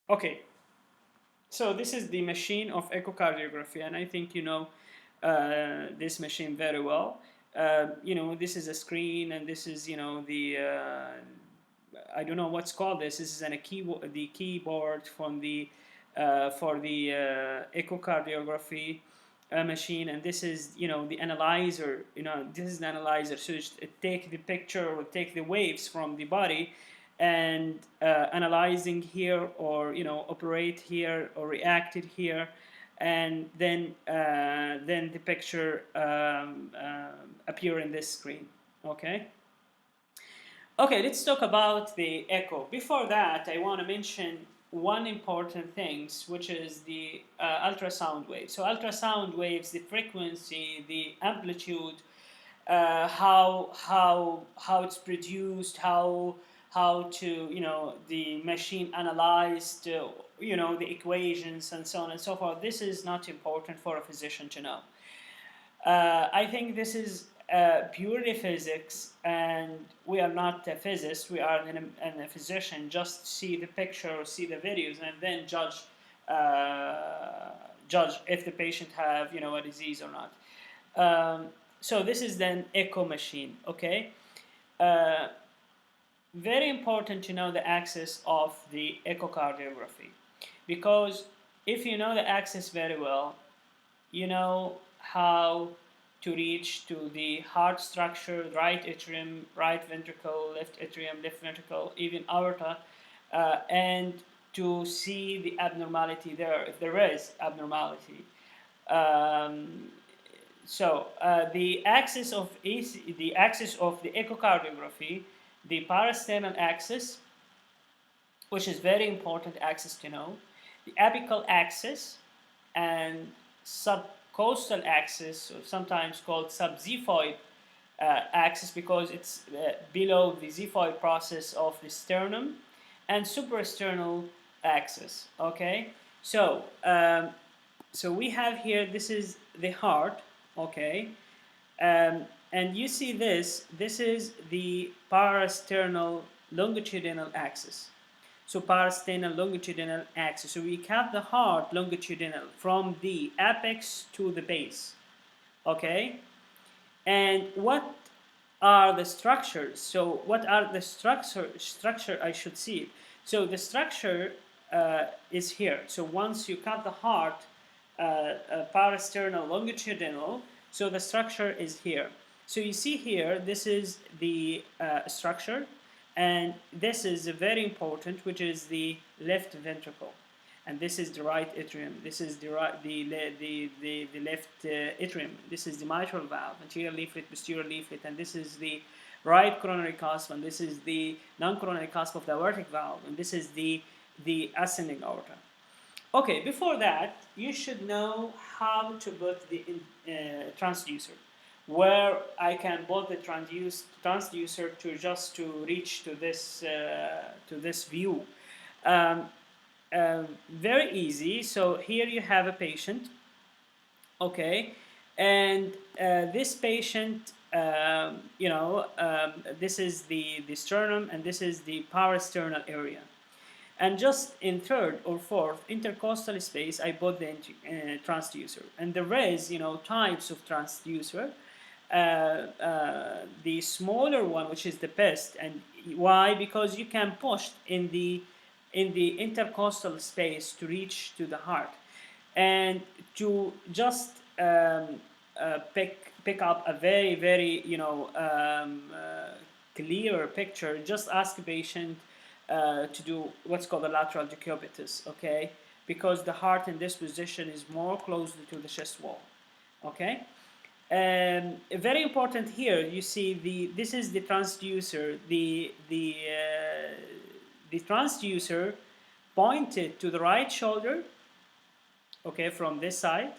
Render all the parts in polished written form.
Okay, so this is the machine of echocardiography, and I think you know this machine very well. This is a screen, and this is the I don't know what's called this. This is the keyboard from the for the echocardiography machine, and this is the analyzer. This is an analyzer, so it take the picture or take the waves from the body and analyzing here, or operate here or reacted here, and then the picture appear in this screen. Okay, let's talk about the echo. Before that, I want to mention one important thing, which is the ultrasound wave. So ultrasound waves, the frequency, the amplitude, how it's produced, how to the machine analyzed the equations and so on and so forth. This is not important for a physician to know. I think this is purely physics, and we are not a physicist. We are a physician. Just see the picture or see the videos, and then judge if the patient have a disease or not. So this is then echo machine. Okay, very important to know the axis of the echocardiography, because if you know the axis very well, you know how to reach to the heart structure, right atrium, right ventricle, left atrium, left ventricle, even aorta, and to see the abnormality there, if there is abnormality. The axis of the echocardiography, the parasternal axis, which is very important axis to know, the apical axis, and subcostal axis, or sometimes called subxiphoid axis, because it's below the xiphoid process of the sternum, and suprasternal axis. Okay, so we have here, this is the heart. Okay, and you see this is the parasternal longitudinal axis. So parasternal longitudinal axis. So we cut the heart longitudinal from the apex to the base. Okay, and what are the structures? So what are the structure I should see? So the structure is here. So once you cut the heart parasternal longitudinal, so the structure is here. So you see here, this is the structure, and this is very important, which is the left ventricle, and this is the right atrium. This is the left atrium. This is the mitral valve, anterior leaflet, posterior leaflet, and this is the right coronary cusp, and this is the non-coronary cusp of the aortic valve, and this is the ascending aorta. Okay, before that, you should know how to put the transducer, where I can put the transducer to reach to this view. Very easy. So here you have a patient. Okay, and this patient, this is the sternum, and this is the parasternal area. And just in third or fourth intercostal space, I put the transducer. And there is, types of transducer. The smaller one, which is the best, and why? Because you can push in the intercostal space to reach to the heart, and to just pick up a very clear picture. Just ask a patient to do what's called a lateral decubitus, okay? Because the heart in this position is more closely to the chest wall, okay? Very important here, you see this is the transducer. The transducer pointed to the right shoulder, okay, from this side,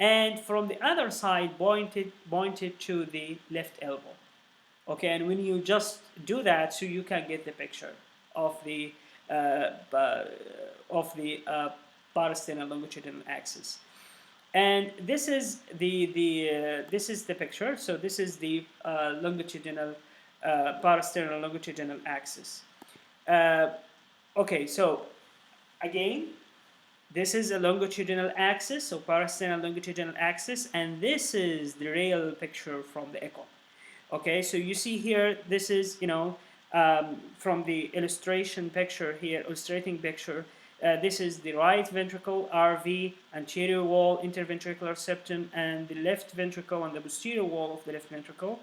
and from the other side pointed to the left elbow, okay? And when you just do that, so you can get the picture of the parasternal longitudinal axis. And this is this is the picture. So this is the longitudinal parasternal longitudinal axis. Okay, so Again, this is a longitudinal axis, so parasternal longitudinal axis, and this is the real picture from the echo. Okay, so you see here, this is, from the illustration picture here, illustrating picture, this is the right ventricle, RV, anterior wall, interventricular septum, and the left ventricle and the posterior wall of the left ventricle.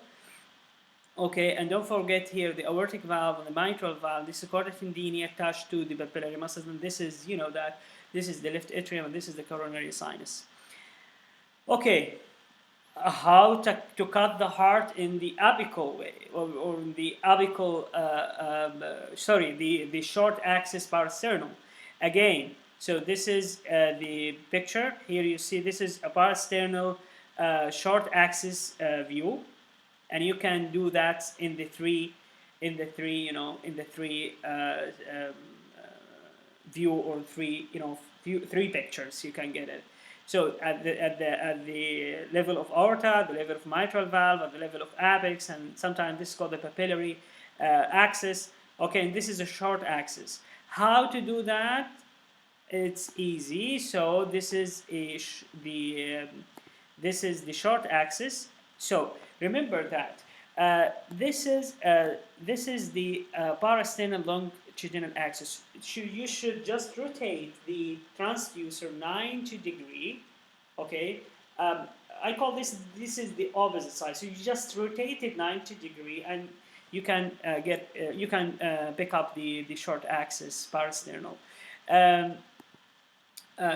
Okay, and don't forget here the aortic valve and the mitral valve. This is carotid tendini attached to the papillary muscles, and this is, that this is the left atrium and this is the coronary sinus. Okay, how to cut the heart in the apical way, or in the apical, the short axis parasternal. Again, so this is the picture. Here you see this is a parasternal short axis view. And you can do that in the three view, or three pictures. You can get it. So at the level of aorta, the level of mitral valve, at the level of apex, and sometimes this is called the papillary axis. Okay, and this is a short axis. How to do that? It's easy. So this is the short axis. So remember that this is the parasternal longitudinal axis. You should just rotate the transducer 90 degree. Okay, I call this is the opposite side. So you just rotate it 90 degree, and you can pick up the short axis parasternal.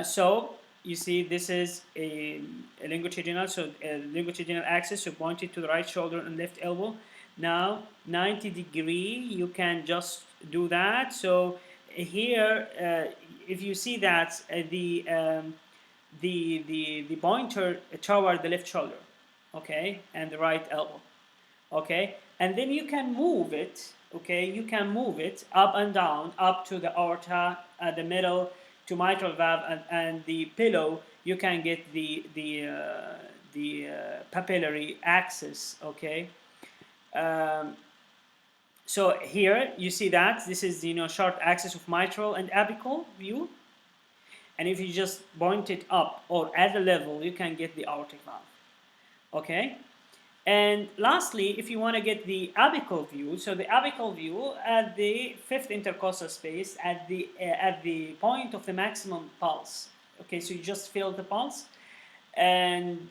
So you see, this is a longitudinal, so a longitudinal axis, so pointed to the right shoulder and left elbow. Now 90 degree, you can just do that. So here, if you see that the pointer toward the left shoulder, okay, and the right elbow, okay, and then you can move it, okay, you can move it up and down, up to the aorta, at the middle, to mitral valve, and the pillow. You can get the papillary axis. Okay. So here you see that this is short axis of mitral and apical view, and if you just point it up or at the level, you can get the aortic valve. Okay. And lastly, if you want to get the apical view, so the apical view at the fifth intercostal space, at the point of the maximum pulse. Okay, so you just feel the pulse, and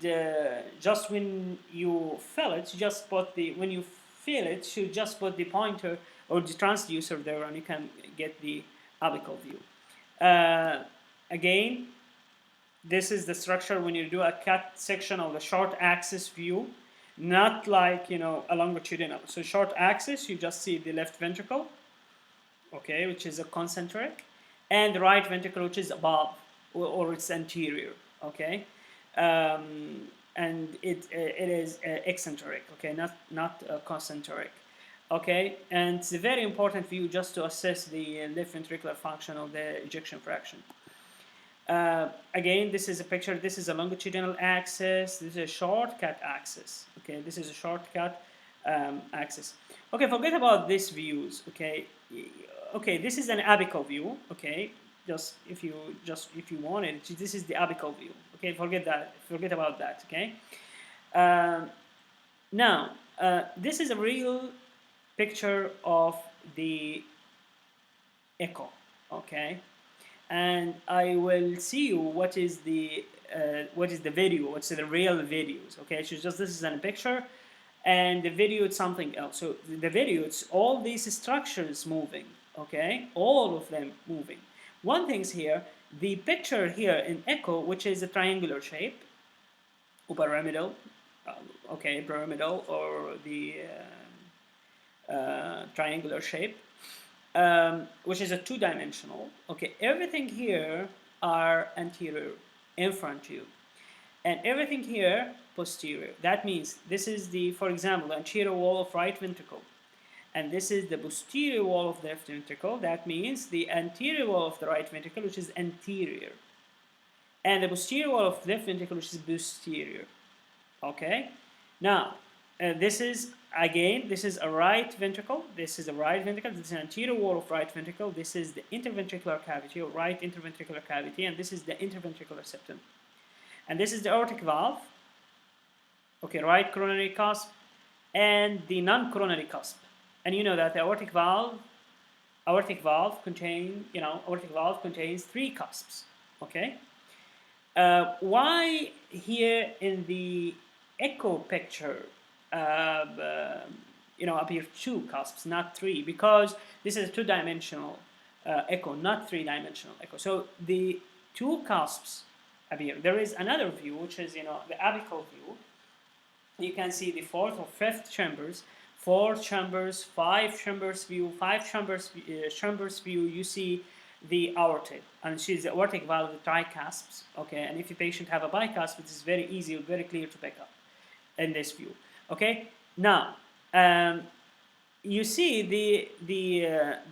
just when you feel it, you just put you just put the pointer or the transducer there, and you can get the apical view. Again, this is the structure when you do a cut section of the short axis view. Not like a longitudinal. So short axis, you just see the left ventricle, okay, which is a concentric, and the right ventricle, which is above, or it's anterior, okay, and it is eccentric, okay, not concentric, okay, and it's a very important view just to assess the left ventricular function of the ejection fraction. Again, this is a picture. This is a longitudinal axis. This is a shortcut axis. Okay, this is a shortcut axis. Okay, forget about these views. Okay, this is an apical view. Okay, just if you want it, this is the apical view. Okay, forget about that. Okay. Now, this is a real picture of the echo. Okay. And I will see you what is the video, what's the real videos. Okay, so just this is a picture, and the video is something else. So the video, it's all these structures moving. Okay, all of them moving. One thing's here, the picture here in echo, which is a triangular shape, or pyramidal, pyramidal, or the triangular shape. Which is a two-dimensional. Okay, everything here are anterior, in front of you, and everything here posterior. That means this is for example, the anterior wall of right ventricle, and this is the posterior wall of the left ventricle. That means the anterior wall of the right ventricle, which is anterior, and the posterior wall of the left ventricle, which is posterior. Okay, now this is again, this is a right ventricle. This is a right ventricle. This is an anterior wall of right ventricle. This is the interventricular cavity or right interventricular cavity, and this is the interventricular septum. And this is the aortic valve. Okay, right coronary cusp and the non-coronary cusp. And you know that the aortic valve contains three cusps. Okay. Why here in the echo picture, appear two cusps, not three? Because this is a two-dimensional echo, not three-dimensional echo. So the two cusps appear. There is another view, which is the apical view. You can see the fourth or fifth chambers, 4 chambers, 5 chambers view, 5 chambers view. You see the aorta, and she's the aortic valve with tricasps. Okay, and if the patient have a bicasp, it is very easy, very clear to pick up in this view. Okay, now you see the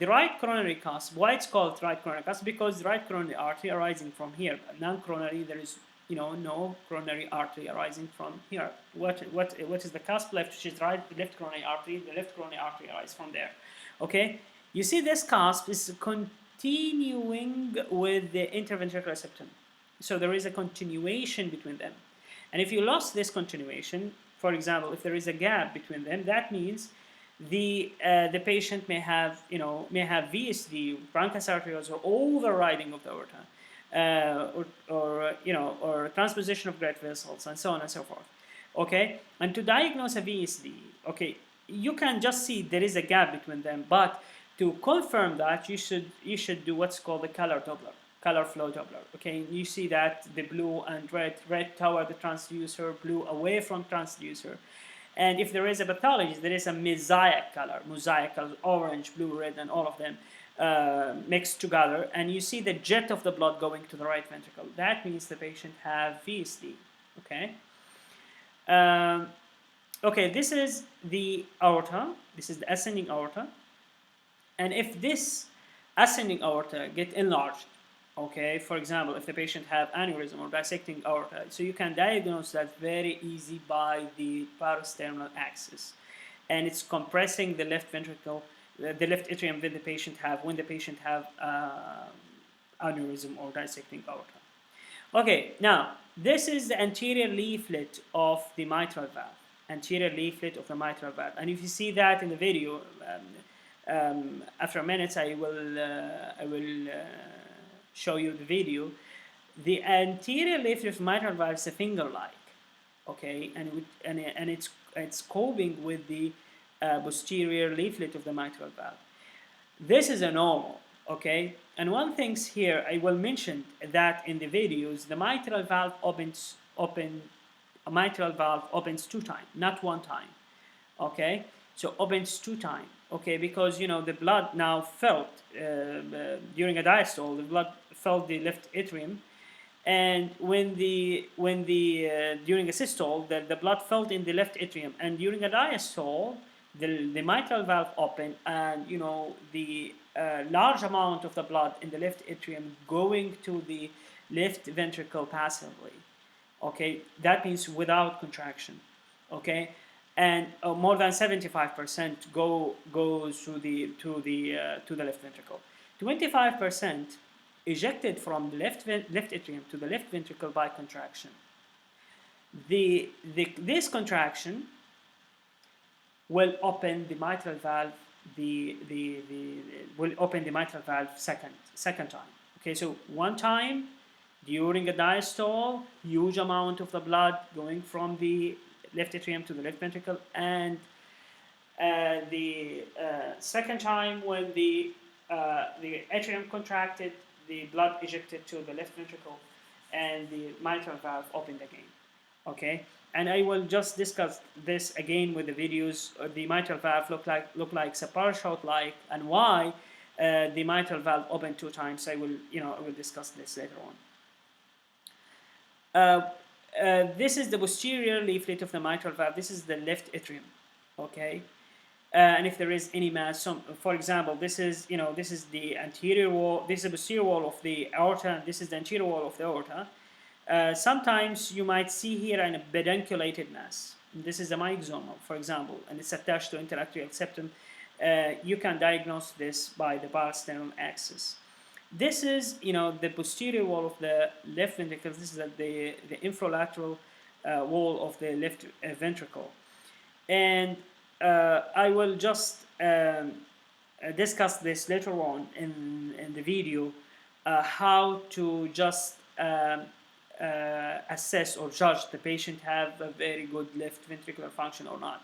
right coronary cusp. Why it's called right coronary cusp? Because the right coronary artery arising from here. Non-coronary, there is no coronary artery arising from here. What is the cusp left, which is left coronary artery? The left coronary artery arises from there. Okay, you see this cusp is continuing with the interventricular septum. So there is a continuation between them. And if you lost this continuation, for example, if there is a gap between them, that means the patient may have VSD, bronchus arteriosus, or overriding of the aorta, or transposition of great vessels, and so on and so forth. Okay, and to diagnose a VSD, okay, you can just see there is a gap between them, but to confirm that, you should do what's called the color flow Doppler. Okay, you see that the blue and red toward the transducer, blue away from transducer. And if there is a pathology, there is a mosaic color, orange, blue, red, and all of them mixed together. And you see the jet of the blood going to the right ventricle. That means the patient have VSD. Okay. Okay, this is the aorta. This is the ascending aorta. And if this ascending aorta get enlarged, okay, for example, if the patient have aneurysm or dissecting aorta, so you can diagnose that very easy by the parasternal axis, and it's compressing the left ventricle, the left atrium when the patient have aneurysm or dissecting aorta. Okay, now this is the anterior leaflet of the mitral valve. Anterior leaflet of the mitral valve, and if you see that in the video, after a minute I will show you the video. The anterior leaflet of mitral valve is a finger-like, okay, and it's coping with the posterior leaflet of the mitral valve. This is a normal, okay. And one thing here I will mention that in the videos, the mitral valve opens 2 times, not 1 time, okay. So opens 2 times, okay, because the blood now felt during a diastole, the blood felt the left atrium, and when during a systole, the blood felt in the left atrium, and during a diastole, the mitral valve opened, and the large amount of the blood in the left atrium going to the left ventricle passively. Okay, that means without contraction. Okay. And more than 75% goes to the left ventricle. 25% ejected from the left atrium to the left ventricle by contraction. This contraction will open the mitral valve. Will open the mitral valve second time. Okay, so 1 time during a diastole, huge amount of the blood going from the left atrium to the left ventricle, and the second time when the atrium contracted, the blood ejected to the left ventricle, and the mitral valve opened again. Okay, and I will just discuss this again with the videos. The mitral valve look like a parachute-like, and why the mitral valve opened 2 times. I will discuss this later on. This is the posterior leaflet of the mitral valve. This is the left atrium, okay. And if there is any mass, for example, this is the anterior wall. This is the posterior wall of the aorta. And this is the anterior wall of the aorta. Sometimes you might see here a pedunculated mass. this is a myxoma, for example, and it's attached to interatrial septum, you can diagnose this by the parasternal axis. This is, the posterior wall of the left ventricle. This is the infralateral wall of the left ventricle. And I will just discuss this later on in the video, how to just assess or judge the patient have a very good left ventricular function or not.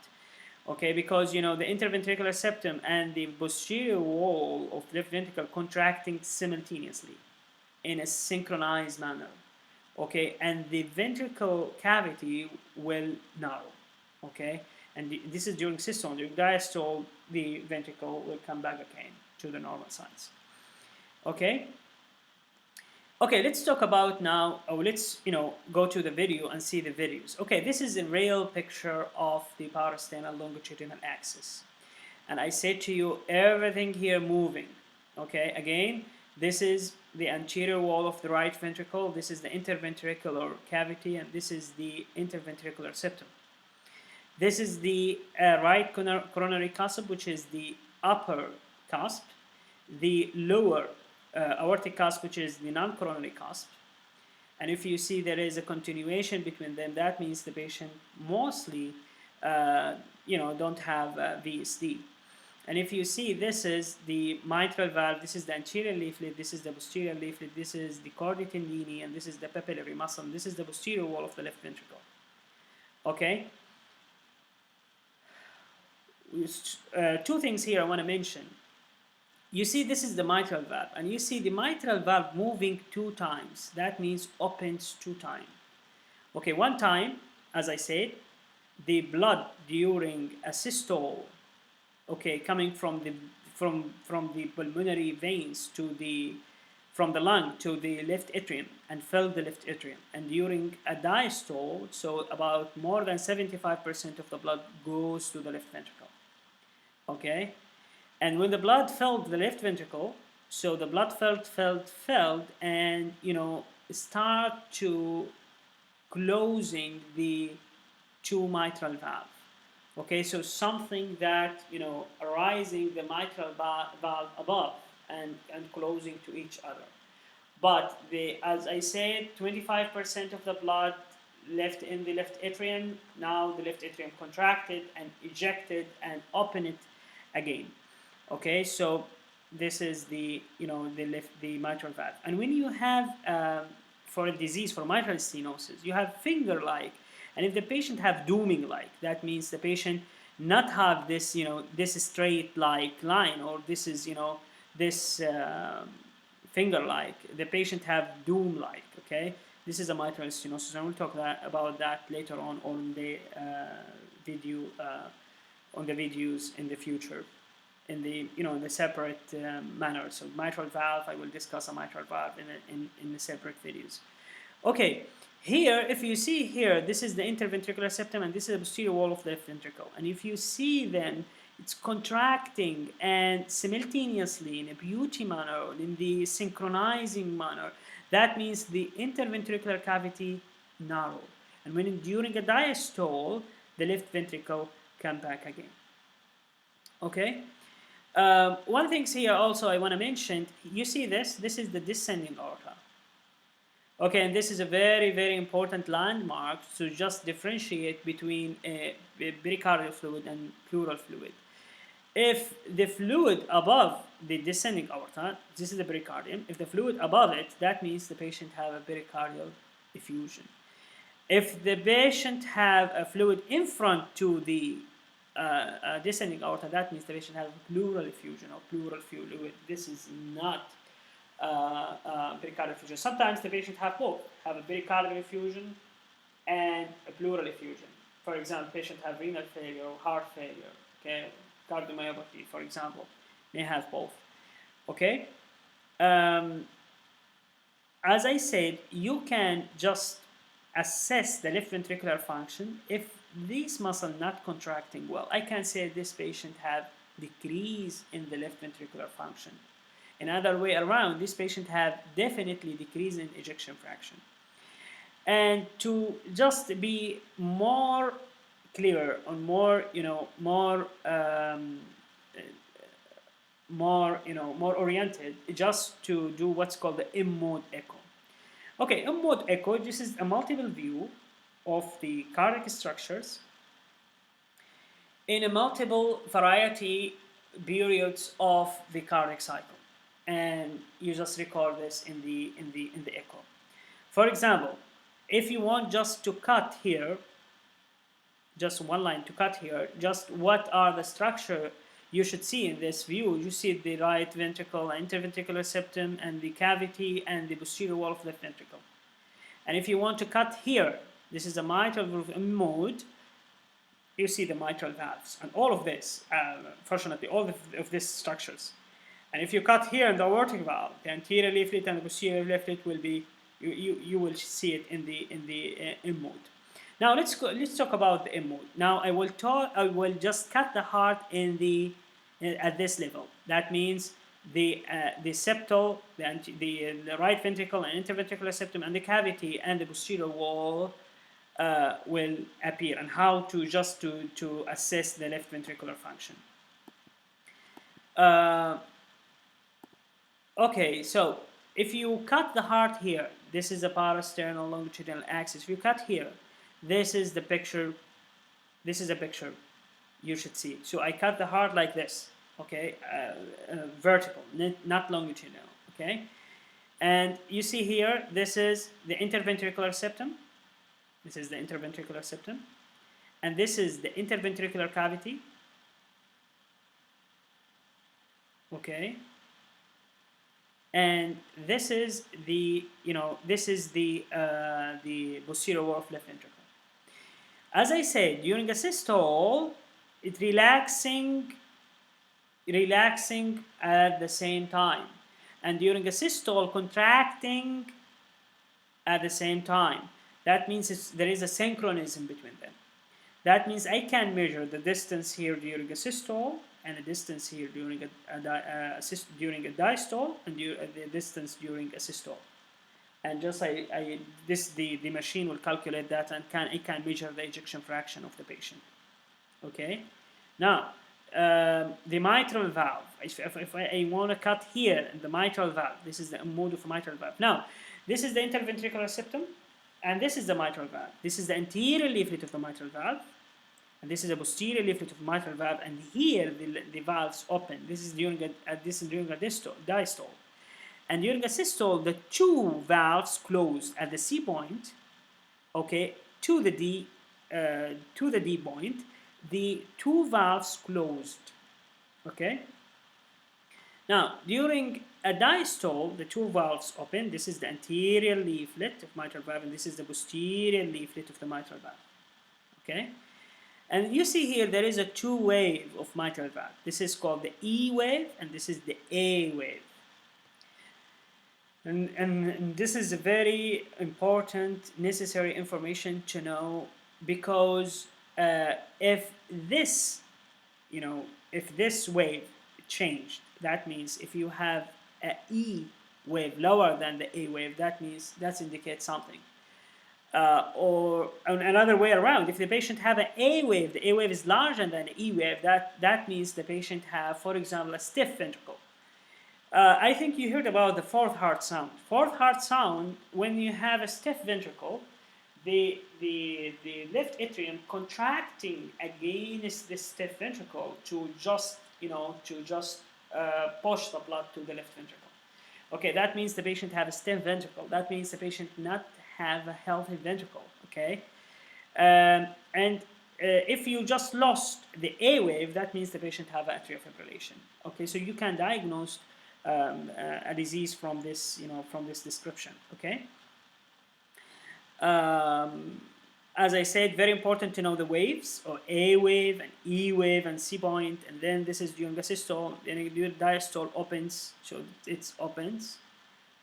Okay, because the interventricular septum and the posterior wall of left ventricle contracting simultaneously in a synchronized manner. Okay, and the ventricle cavity will narrow. Okay, and this is during systole. During diastole, the ventricle will come back again to the normal size. Okay. Okay, let's talk about now, let's go to the video and see the videos. Okay, this is a real picture of the parasternal longitudinal axis. And I said to you, everything here moving. Okay, again, this is the anterior wall of the right ventricle, this is the interventricular cavity, and this is the interventricular septum. This is the right coronary cusp, which is the upper cusp, the lower aortic cusp, which is the non-coronary cusp. And if you see there is a continuation between them, that means the patient mostly don't have VSD. And if you see, this is the mitral valve, this is the anterior leaflet, this is the posterior leaflet, this is the chordae tendineae, and this is the papillary muscle, this is the posterior wall of the left ventricle. Okay? Two things here I want to mention. You see, this is the mitral valve, and you see the mitral valve moving 2 times. That means opens 2 times. Okay, 1 time, as I said, the blood during a systole, okay, coming from the pulmonary veins from the lung to the left atrium and filled the left atrium. And during a diastole, so about more than 75% of the blood goes to the left ventricle. Okay. And when the blood filled the left ventricle, so the blood filled, and start to closing the 2 mitral valve. Okay, so something that arising the mitral valve above and closing to each other. But as I said, 25% of the blood left in the left atrium. Now the left atrium contracted and ejected and opened it again. Okay, so this is the mitral valve. And when you have for a disease, for mitral stenosis, you have finger-like, and if the patient have dooming-like, that means the patient not have this this straight-like line, or this is this finger-like. The patient have doom-like. Okay, this is a mitral stenosis, and we'll talk about that later on the video on the videos in the future. In the in the separate manner. So mitral valve, I will discuss a mitral valve in the separate videos. Okay, here if you see here, this is the interventricular septum, and this is the posterior wall of the left ventricle. And if you see, then it's contracting and simultaneously in a beauty manner, in the synchronizing manner. That means the interventricular cavity narrow, and when during a diastole, the left ventricle come back again. Okay. One thing here also I want to mention, you see this is the descending aorta. Okay, and this is a very, very important landmark to just differentiate between pericardial fluid and pleural fluid. If the fluid above the descending aorta, this is the pericardium, if the fluid above it, that means the patient have a pericardial effusion. If the patient have a fluid in front to the descending aorta, that means the patient has pleural effusion or pleural fluid. This is not pericardial effusion. Sometimes the patient have both, have a pericardial effusion and a pleural effusion. For example, patient have renal failure or heart failure, okay, cardiomyopathy, for example, may have both. Okay. As I said, you can just assess the left ventricular function if this muscle not contracting well. I can say this patient have decrease in the left ventricular function. Another way around, this patient have definitely decrease in ejection fraction. And to just be more clearer and more, more oriented, just to do what's called the M-mode echo. Okay, M-mode echo, this is a multiple view of the cardiac structures in a multiple variety periods of the cardiac cycle, and you just record this in the echo. For example, if you want just to cut here, just one line to cut here, just what are the structure you should see in this view. You see the right ventricle, interventricular septum, and the cavity, and the posterior wall of the ventricle. And if you want to cut here, this is the mitral mode, you see the mitral valves, and all of this, fortunately, all of these structures. And if you cut here in the aortic valve, the anterior leaflet and the posterior leaflet will be, you will see it in the M mode. Now let's talk about the M mode. Now I will just cut the heart at this level. That means the septal, the right ventricle and interventricular septum, and the cavity and the posterior wall will appear, and how to assess the left ventricular function. Okay, so if you cut the heart here, this is a parasternal longitudinal axis. If you cut here, this is the picture. This is a picture you should see. So I cut the heart like this, okay, vertical, not longitudinal, okay. And you see here, this is the interventricular septum. This is the interventricular septum, and this is the interventricular cavity, okay. And this is the posterior wall of left ventricle. As I said, during a systole, it's relaxing at the same time, and during a systole, contracting at the same time. That means there is a synchronism between them. That means I can measure the distance here during a systole, and the distance here during a diastole, and the distance during a systole. And just the machine will calculate that, and it can measure the ejection fraction of the patient. Okay. Now the mitral valve. If I want to cut here in the mitral valve, this is the mode of mitral valve. Now this is the interventricular septum, and this is the mitral valve. This is the anterior leaflet of the mitral valve, and this is the posterior leaflet of the mitral valve. And here the valves open. This is during a diastole. And during a systole, the two valves close at the C point, okay, to the D point. The two valves closed, okay. Now during a diastole, the two valves open. This is the anterior leaflet of mitral valve, and this is the posterior leaflet of the mitral valve, okay. And you see here there is a two wave of mitral valve. This is called the E wave, and this is the A wave. And this is a very important, necessary information to know, because if this wave changed, that means if you have an E wave lower than the A wave, that indicates something. Or another way around, if the patient have an A wave, the A wave is larger than the E wave, that means the patient have, for example, a stiff ventricle. I think you heard about the fourth heart sound. Fourth heart sound, when you have a stiff ventricle, the left atrium contracting against the stiff ventricle to just push the blood to the left ventricle. Okay, that means the patient have a stiff ventricle. That means the patient not have a healthy ventricle. Okay, and if you just lost the A wave, that means the patient have atrial fibrillation. Okay, so you can diagnose a disease from this description. Okay. As I said, very important to know the waves, or A wave and E wave and C point, and then this is during the systole, then the diastole opens, so it opens.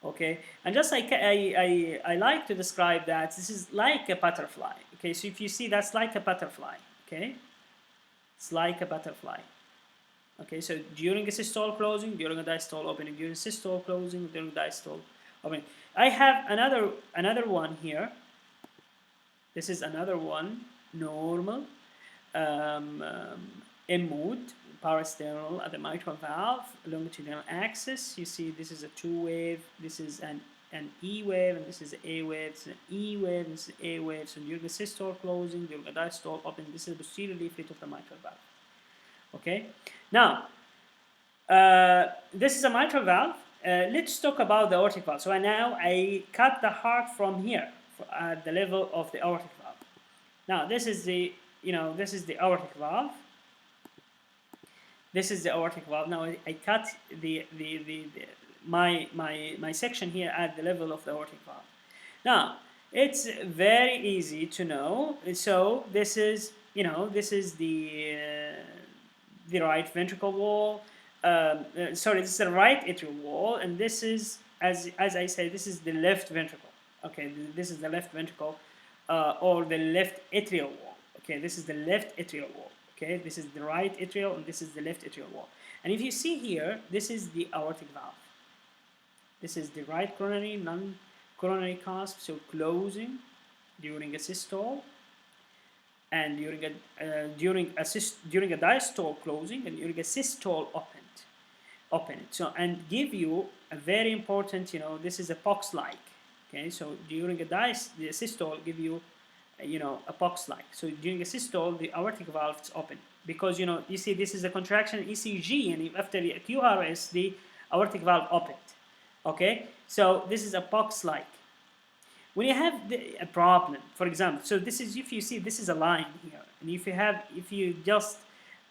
Okay, and just like I like to describe that this is like a butterfly. Okay, so if you see, that's like a butterfly. Okay, it's like a butterfly. Okay, so during a systole closing, during a diastole opening, during systole closing, during diastole opening. I have another one here. This is another one, normal. M mode, parasternal at the mitral valve, longitudinal axis. You see this is a two wave, this is an E wave, and this is A wave, this is an E wave, this is A wave. So during the systole closing, during the diastole open, this is the posterior leaflet of the mitral valve. Okay, now this is a mitral valve. Let's talk about the aortic valve. So now I cut the heart from here at the level of the aortic valve. Now this is the this is the aortic valve. This is the aortic valve. Now I cut my section here at the level of the aortic valve. Now it's very easy to know. So this is this is the right ventricle wall. Sorry, this is the right atrial wall, and this is, as I say, this is the left ventricle. Okay, this is the left ventricle, or the left atrial wall. Okay, this is the left atrial wall. Okay, this is the right atrial, and this is the left atrial wall. And if you see here, this is the aortic valve. This is the right coronary, non-coronary cusp, so closing during a systole, and during a diastole closing, and during a systole open it. So, and give you a very important, this is a box-like. Okay, so during the systole give you a box-like. So during a systole, the aortic valve is open, because you see this is a contraction ECG, and after the QRS, the aortic valve opened. Okay, so this is a box-like. When you have a problem, for example, so this is, if you see, this is a line here, and if you just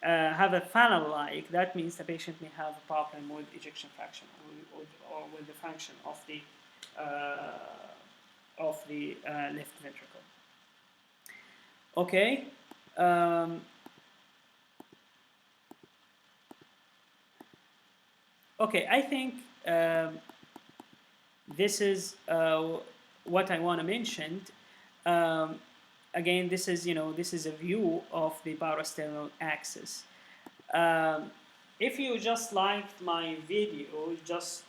have a funnel like, that means the patient may have a problem with ejection fraction, or with the function of the left ventricle. Okay. Okay, I think this is what I want to mention. Again, this is this is a view of the parasternal axis. If you just liked my video, just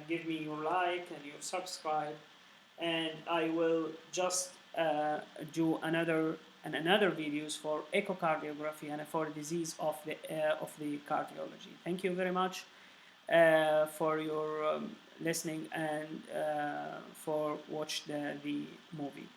give me your like and your subscribe, and I will just do another videos for echocardiography and for disease of the cardiology. Thank you very much for your listening, and for watch the movie.